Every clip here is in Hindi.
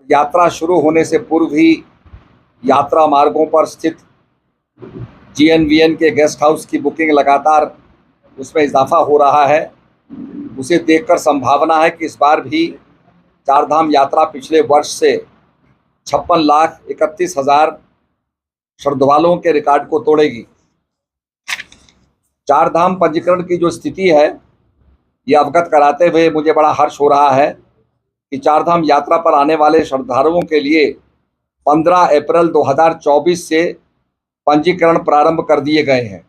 यात्रा शुरू होने से पूर्व ही यात्रा मार्गों पर स्थित जीएनवीएन के गेस्ट हाउस की बुकिंग लगातार उसमें इजाफा हो रहा है। उसे देखकर संभावना है कि इस बार भी चारधाम यात्रा पिछले वर्ष से 56,31,000 श्रद्धालुओं के रिकॉर्ड को तोड़ेगी। चारधाम पंजीकरण की जो स्थिति है, ये अवगत कराते हुए मुझे बड़ा हर्ष हो रहा है कि चारधाम यात्रा पर आने वाले श्रद्धालुओं के लिए 15 अप्रैल 2024 से पंजीकरण प्रारंभ कर दिए गए हैं।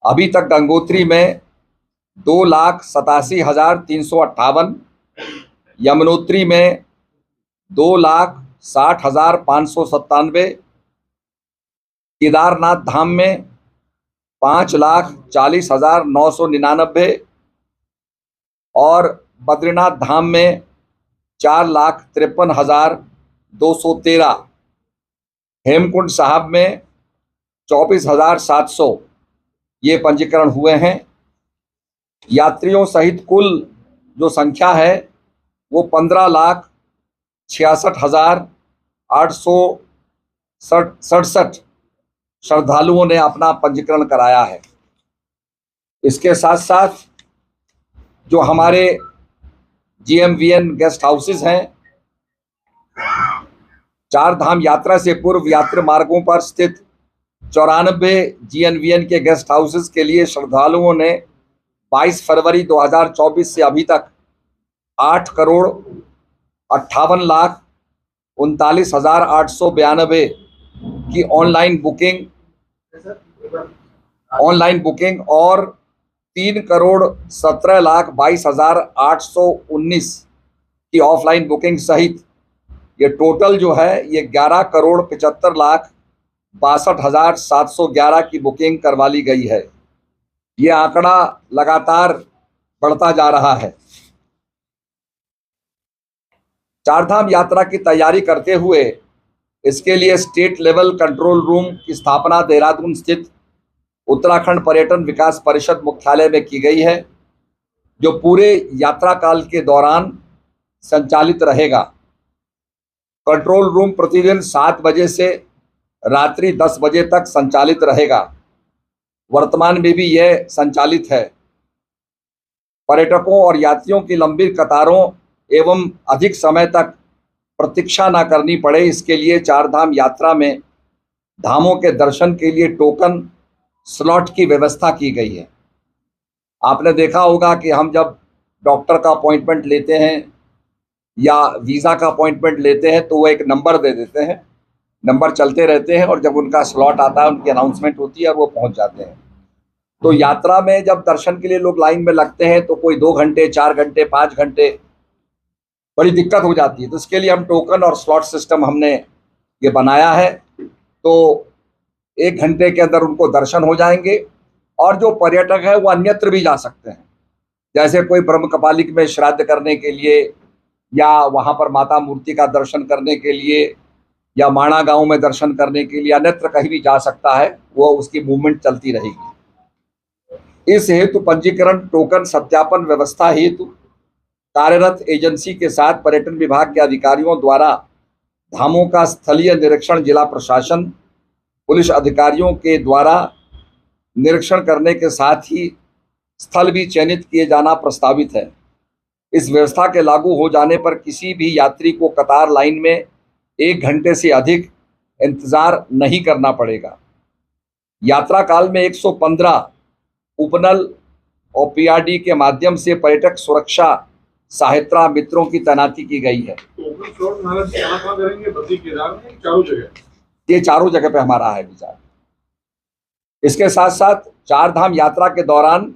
अभी तक गंगोत्री में 2,87,358, यमुनोत्री में 2,60,597, केदारनाथ धाम में 5,40,999 और बद्रीनाथ धाम में 4,53,213, हेमकुंड साहब में 24,700 ये पंजीकरण हुए हैं। यात्रियों सहित कुल जो संख्या है वो 15,66,867 श्रद्धालुओं ने अपना पंजीकरण कराया है। इसके साथ साथ जो हमारे जीएमवीएन गेस्ट हाउसेस हैं, चारधाम यात्रा से पूर्व यात्री मार्गों पर स्थित 94 जीएनवीएन के गेस्ट हाउसेस के लिए श्रद्धालुओं ने 22 फरवरी 2024 से अभी तक 8,58,39,892 की ऑनलाइन बुकिंग और 3,17,22,819 की ऑफलाइन बुकिंग सहित ये टोटल जो है ये 11,75,62,711 की बुकिंग करवा ली गई है। ये आंकड़ा लगातार बढ़ता जा रहा है। चारधाम यात्रा की तैयारी करते हुए इसके लिए स्टेट लेवल कंट्रोल रूम की स्थापना देहरादून स्थित उत्तराखंड पर्यटन विकास परिषद मुख्यालय में की गई है, जो पूरे यात्रा काल के दौरान संचालित रहेगा। कंट्रोल रूम प्रतिदिन 7 बजे से रात्रि 10 बजे तक संचालित रहेगा। वर्तमान में भी यह संचालित है। पर्यटकों और यात्रियों की लंबी कतारों एवं अधिक समय तक प्रतीक्षा न करनी पड़े, इसके लिए चारधाम यात्रा में धामों के दर्शन के लिए टोकन स्लॉट की व्यवस्था की गई है। आपने देखा होगा कि हम जब डॉक्टर का अपॉइंटमेंट लेते हैं या वीज़ा का अपॉइंटमेंट लेते हैं तो वो एक नंबर दे देते हैं, नंबर चलते रहते हैं और जब उनका स्लॉट आता है उनकी अनाउंसमेंट होती है और वो पहुंच जाते हैं। तो यात्रा में जब दर्शन के लिए लोग लाइन में लगते हैं तो कोई 2 घंटे, 4 घंटे, 5 घंटे बड़ी दिक्कत हो जाती है। तो इसके लिए हम टोकन और स्लॉट सिस्टम हमने ये बनाया है। तो 1 घंटे के अंदर उनको दर्शन हो जाएंगे और जो पर्यटक है वो अन्यत्र भी जा सकते हैं। जैसे कोई ब्रह्म कपालिक में श्राद्ध करने के लिए या वहाँ पर माता मूर्ति का दर्शन करने के लिए या माणा गांव में दर्शन करने के लिए अन्यत्र कहीं भी जा सकता है, वो उसकी मूवमेंट चलती रहेगी। इस हेतु पंजीकरण टोकन सत्यापन व्यवस्था हेतु कार्यरत एजेंसी के साथ पर्यटन विभाग के अधिकारियों द्वारा धामों का स्थलीय निरीक्षण जिला प्रशासन, पुलिस अधिकारियों के द्वारा निरीक्षण करने के साथ ही स्थल भी चयनित किए जाना प्रस्तावित है। इस व्यवस्था के लागू हो जाने पर किसी भी यात्री को कतार लाइन में 1 घंटे से अधिक इंतजार नहीं करना पड़ेगा। यात्रा काल में 115 उपनल और पीआरडी के माध्यम से पर्यटक सुरक्षा सहायता मित्रों की तैनाती की गई है। ये चारों जगह पे हमारा है विचार। इसके साथ साथ चारधाम यात्रा के दौरान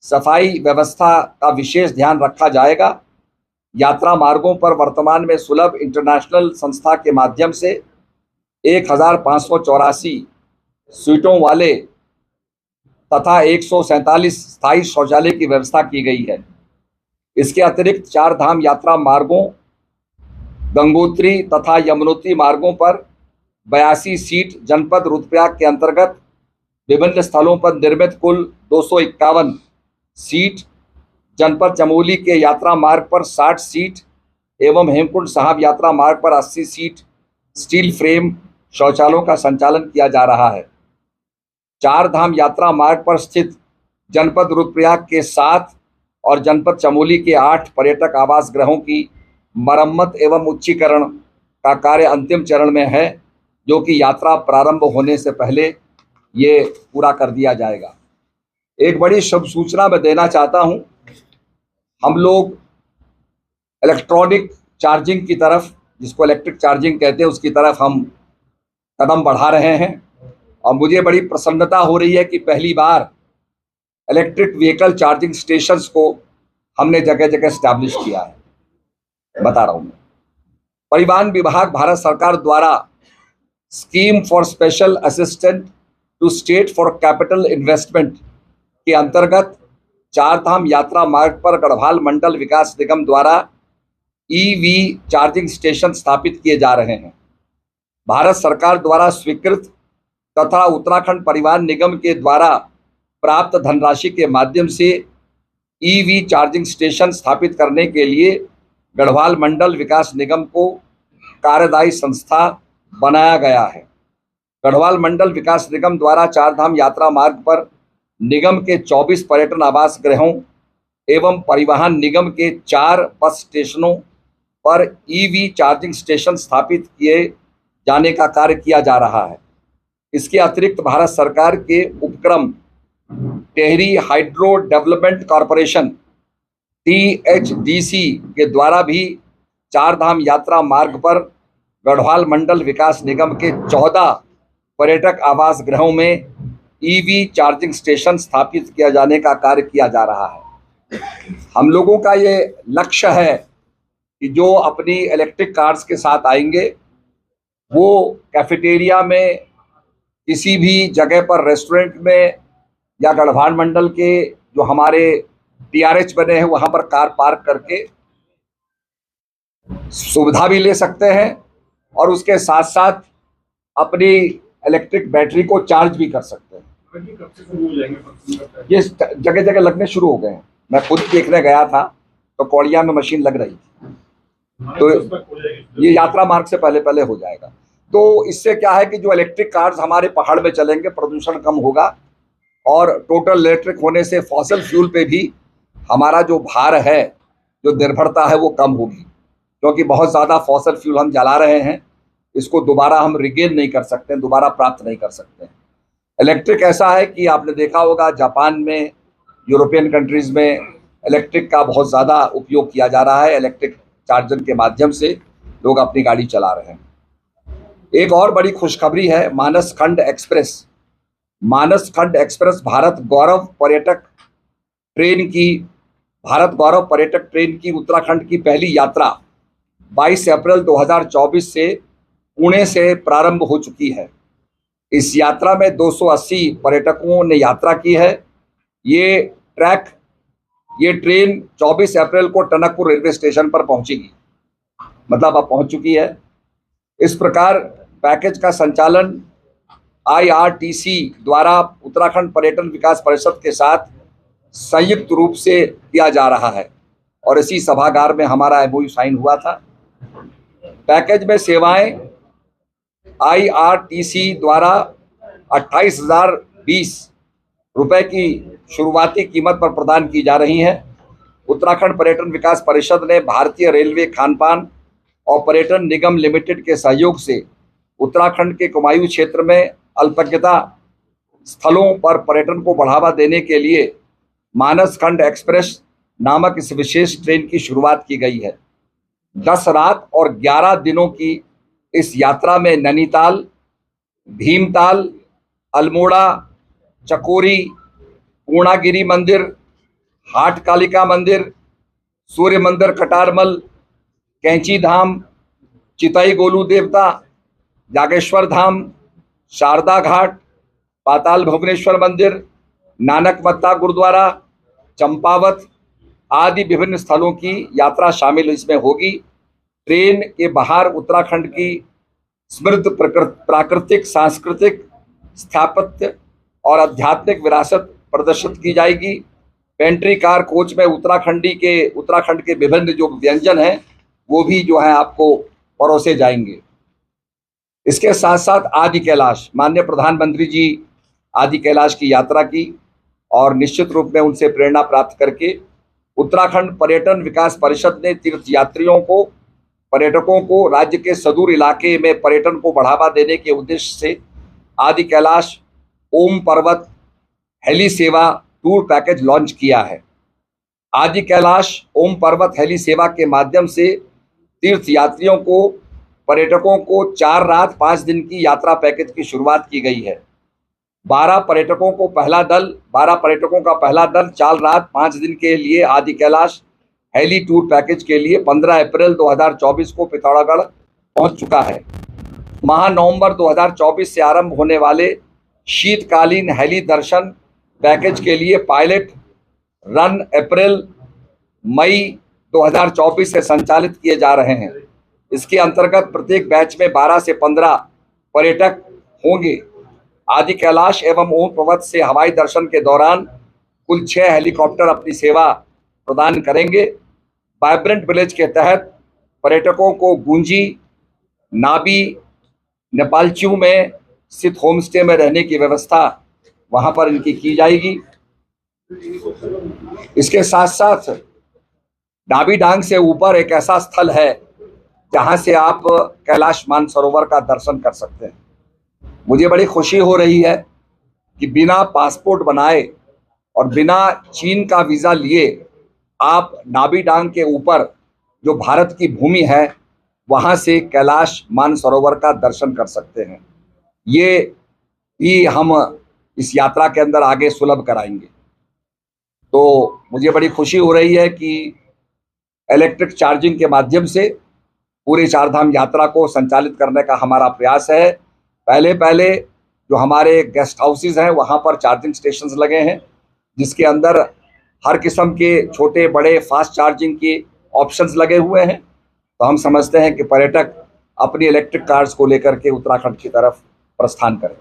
सफाई व्यवस्था का विशेष ध्यान रखा जाएगा। यात्रा मार्गों पर वर्तमान में सुलभ इंटरनेशनल संस्था के माध्यम से 1,584 सीटों वाले तथा 147 स्थायी शौचालय की व्यवस्था की गई है। इसके अतिरिक्त चारधाम यात्रा मार्गों, गंगोत्री तथा यमुनोत्री मार्गों पर 82 सीट जनपद रुद्रप्रयाग के अंतर्गत विभिन्न स्थलों पर निर्मित कुल 251 सीट, जनपद चमोली के यात्रा मार्ग पर 60 सीट एवं हेमकुंड साहब यात्रा मार्ग पर 80 सीट स्टील फ्रेम शौचालयों का संचालन किया जा रहा है। चार धाम यात्रा मार्ग पर स्थित जनपद रुद्रप्रयाग के 7 और जनपद चमोली के 8 पर्यटक आवास गृहों की मरम्मत एवं उच्चीकरण का कार्य अंतिम चरण में है, जो कि यात्रा प्रारंभ होने से पहले ये पूरा कर दिया जाएगा। एक बड़ी शुभ सूचना मैं देना चाहता हूं। हम लोग इलेक्ट्रॉनिक चार्जिंग की तरफ, जिसको इलेक्ट्रिक चार्जिंग कहते हैं, उसकी तरफ हम कदम बढ़ा रहे हैं और मुझे बड़ी प्रसन्नता हो रही है कि पहली बार इलेक्ट्रिक व्हीकल चार्जिंग स्टेशंस को हमने जगह जगह स्टैब्लिश किया है। बता रहा हूं मैं। परिवहन विभाग भारत सरकार द्वारा scheme for special assistant to state for capital investment के अंतर्गत चारधाम यात्रा मार्ग पर गढ़वाल मंडल विकास निगम द्वारा ईवी चार्जिंग स्टेशन स्थापित किए जा रहे हैं। भारत सरकार द्वारा स्वीकृत तथा उत्तराखंड परिवहन निगम के द्वारा प्राप्त धनराशि के माध्यम से ईवी चार्जिंग स्टेशन स्थापित करने के लिए गढ़वाल मंडल विकास निगम को कार्यदायी संस्था बनाया गया है। गढ़वाल मंडल विकास निगम द्वारा चारधाम यात्रा मार्ग पर निगम के 24 पर्यटन आवास गृहों एवं परिवहन निगम के 4 बस स्टेशनों पर ईवी चार्जिंग स्टेशन स्थापित किए जाने का कार्य किया जा रहा है। इसके अतिरिक्त भारत सरकार के उपक्रम Tehri hydro development corporation THDC के द्वारा भी चारधाम यात्रा मार्ग पर गढ़वाल मंडल विकास निगम के 14 पर्यटक आवास गृहों में ईवी चार्जिंग स्टेशन स्थापित किया जाने का कार्य किया जा रहा है। हम लोगों का ये लक्ष्य है कि जो अपनी इलेक्ट्रिक कार्स के साथ आएंगे वो कैफेटेरिया में, किसी भी जगह पर, रेस्टोरेंट में या गढ़वाल मंडल के जो हमारे TRH बने हैं वहां पर कार पार्क करके सुविधा भी ले सकते हैं और उसके साथ साथ अपनी इलेक्ट्रिक बैटरी को चार्ज भी कर सकते हैं। ये जगह जगह लगने शुरू हो गए हैं। मैं खुद देखने गया था तो कौड़िया में मशीन लग रही थी, तो ये यात्रा मार्ग से पहले पहले हो जाएगा। तो इससे क्या है कि जो इलेक्ट्रिक कार्स हमारे पहाड़ में चलेंगे, प्रदूषण कम होगा और टोटल इलेक्ट्रिक होने से फॉसिल फ्यूल पे भी हमारा जो भार है, जो निर्भरता है, वो कम होगी, क्योंकि बहुत ज़्यादा फॉसिल फ्यूल हम जला रहे हैं। इसको दोबारा हम रिगेन नहीं कर सकते, दोबारा प्राप्त नहीं कर सकते। इलेक्ट्रिक ऐसा है कि आपने देखा होगा जापान में, यूरोपियन कंट्रीज़ में इलेक्ट्रिक का बहुत ज़्यादा उपयोग किया जा रहा है। इलेक्ट्रिक चार्जर के माध्यम से लोग अपनी गाड़ी चला रहे हैं। एक और बड़ी खुशखबरी है, मानस खंड एक्सप्रेस। मानस खंड एक्सप्रेस भारत गौरव पर्यटक ट्रेन की उत्तराखंड की पहली यात्रा 22 अप्रैल 2024 से पुणे से प्रारंभ हो चुकी है। इस यात्रा में 280 पर्यटकों ने यात्रा की है। ये ट्रेन 24 अप्रैल को टनकपुर रेलवे स्टेशन पर पहुंचेगी, मतलब अब पहुंच चुकी है। इस प्रकार पैकेज का संचालन IRTC द्वारा उत्तराखंड पर्यटन विकास परिषद के साथ संयुक्त रूप से किया जा रहा है और इसी सभागार में हमारा MOU साइन हुआ था। पैकेज में सेवाएं IRTC द्वारा 28,020 रुपये की शुरुआती कीमत पर प्रदान की जा रही हैं। उत्तराखंड पर्यटन विकास परिषद ने भारतीय रेलवे खानपान और पर्यटन निगम लिमिटेड के सहयोग से उत्तराखंड के कुमायूं क्षेत्र में अल्पज्ञता स्थलों पर पर्यटन को बढ़ावा देने के लिए मानस खंड एक्सप्रेस नामक इस विशेष ट्रेन की शुरुआत की गई है। 10 रात और 11 दिनों की इस यात्रा में नैनीताल, भीमताल, अल्मोड़ा, चकोरी, पूर्णागिरी मंदिर, हाट कालिका मंदिर, सूर्य मंदिर कटारमल, कैंची धाम, चितई गोलू देवता, जागेश्वर धाम, शारदा घाट, पाताल भुवनेश्वर मंदिर, नानक मत्ता गुरुद्वारा, चंपावत आदि विभिन्न स्थलों की यात्रा शामिल इसमें होगी। ट्रेन के बाहर उत्तराखंड की समृद्ध प्राकृतिक, सांस्कृतिक, स्थापत्य और आध्यात्मिक विरासत प्रदर्शित की जाएगी। पेंट्री कार कोच में उत्तराखंड के विभिन्न जो व्यंजन हैं वो भी जो है आपको परोसे जाएंगे। इसके साथ साथ आदि कैलाश, माननीय प्रधानमंत्री जी आदि कैलाश की यात्रा की और निश्चित रूप में उनसे प्रेरणा प्राप्त करके उत्तराखंड पर्यटन विकास परिषद ने तीर्थ यात्रियों को, पर्यटकों को राज्य के सुदूर इलाके में पर्यटन को बढ़ावा देने के उद्देश्य से आदि कैलाश ओम पर्वत हेली सेवा टूर पैकेज लॉन्च किया है। आदि कैलाश ओम पर्वत हेली सेवा के माध्यम से तीर्थ यात्रियों को, पर्यटकों को 4 रात 5 दिन की यात्रा पैकेज की शुरुआत की गई है। 12 पर्यटकों का पहला दल 4 रात 5 दिन के लिए आदि कैलाश हेली टूर पैकेज के लिए 15 अप्रैल 2024 को पिथौरागढ़ पहुंच चुका है। माह नवंबर 2024 से आरंभ होने वाले शीतकालीन हेली दर्शन पैकेज के लिए पायलट रन अप्रैल मई 2024 से संचालित किए जा रहे हैं। इसके अंतर्गत प्रत्येक बैच में 12 से 15 पर्यटक होंगे। आदि कैलाश एवं ओम पर्वत से हवाई दर्शन के दौरान कुल 6 हेलीकॉप्टर अपनी सेवा प्रदान करेंगे। वाइब्रेंट विलेज के तहत पर्यटकों को गुंजी, नाबी, नेपालचू में स्थित होमस्टे में रहने की व्यवस्था वहां पर इनकी की जाएगी। इसके साथ साथ नाबी डांग से ऊपर एक ऐसा स्थल है जहां से आप कैलाश मानसरोवर का दर्शन कर सकते हैं। मुझे बड़ी खुशी हो रही है कि बिना पासपोर्ट बनाए और बिना चीन का वीज़ा लिए आप नाबी डांग के ऊपर जो भारत की भूमि है वहां से कैलाश मानसरोवर का दर्शन कर सकते हैं। ये भी हम इस यात्रा के अंदर आगे सुलभ कराएंगे। तो मुझे बड़ी खुशी हो रही है कि इलेक्ट्रिक चार्जिंग के माध्यम से पूरे चारधाम यात्रा को संचालित करने का हमारा प्रयास है। पहले जो हमारे गेस्ट हाउसेज हैं वहाँ पर चार्जिंग स्टेशंस लगे हैं, जिसके अंदर हर किस्म के छोटे बड़े फास्ट चार्जिंग के ऑप्शंस लगे हुए हैं। तो हम समझते हैं कि पर्यटक अपनी इलेक्ट्रिक कार्स को लेकर के उत्तराखंड की तरफ प्रस्थान करें।